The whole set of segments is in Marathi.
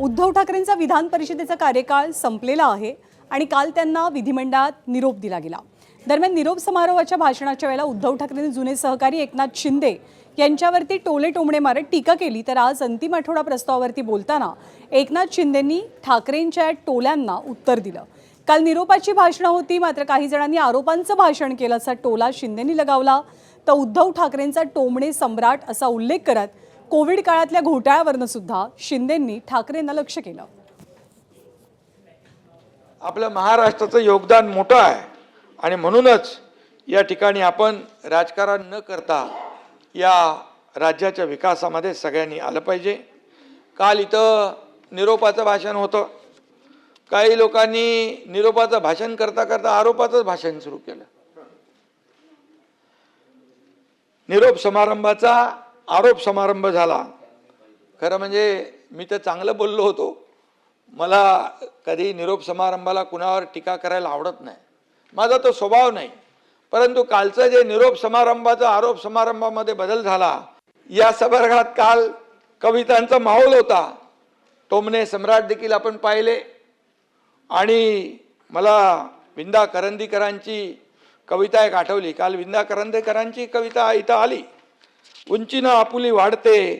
उद्धव ठाकरेंचा विधान परिषदेचा कार्यकाळ संपलेला आहे आणि काल त्यांना विधिमंडळात निरोप दिला गेला। दरम्यान निरोप समारोहाच्या भाषणाच्या वेळेला उद्धव ठाकरेंनी जुने सहकारी एकनाथ शिंदे यांच्यावरती टोले टोमणे मारत टीका केली। तर आज अंतिम आठवडा प्रस्तावावरती बोलताना एकनाथ शिंदेंनी ठाकरेंच्या टोल्यांना उत्तर दिलं। काल निरोपाची भाषणं होती, मात्र काही जणांनी आरोपांचं भाषण केलं असा टोला शिंदेंनी लगावला। तर उद्धव ठाकरेंचा टोमणे सम्राट असा उल्लेख करत कोविड काळातल्या घोटाळ्यावरनं सुद्धा शिंदेंनी ठाकरेंना लक्ष केलं। आपल्या महाराष्ट्राचं योगदान मोठं आहे आणि म्हणूनच या ठिकाणी आपण राजकारण न करता या राज्याच्या विकासामध्ये सगळ्यांनी आलं पाहिजे। काल इथं निरोपाचं भाषण होतं, काही लोकांनी निरोपाचं भाषण करता करता आरोपाचं भाषण सुरू केलं। निरोप समारंभाचा आरोप समारंभ झाला। खरं म्हणजे मी तर चांगलं बोललो होतो, मला कधी निरोप समारंभाला कुणावर टीका करायला आवडत नाही, माझा तो स्वभाव नाही। परंतु कालचं जे निरोप समारंभाचा आरोप समारंभामध्ये बदल झाला, या सभागृहात काल कवितांचा माहोल होता, टोमणे सम्राट देखील आपण पाहिले। आणि मला विंदा करंदीकरांची कविता एक आठवली। काल विंदा करंदीकरांची कविता इथं आली, उंचीनं आपुली वाढते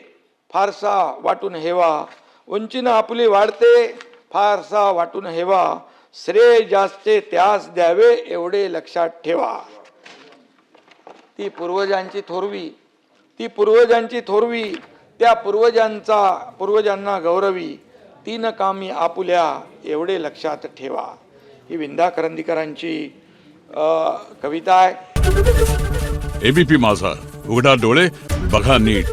फारसा वाटून हेवा, उंचीनं आपुली वाढते फारसा वाटून हेवा, श्रेय जास्ते त्यास द्यावे एवढे लक्षात ठेवा। ती पूर्वजांची थोरवी, त्या पूर्वजांना गौरवी, तीन कामी आपुल्या एवढे लक्षात ठेवा। ही विंदा करंदीकरांची कविता आहे। एबीपी माझा, उघडा डोळे बघा नीट।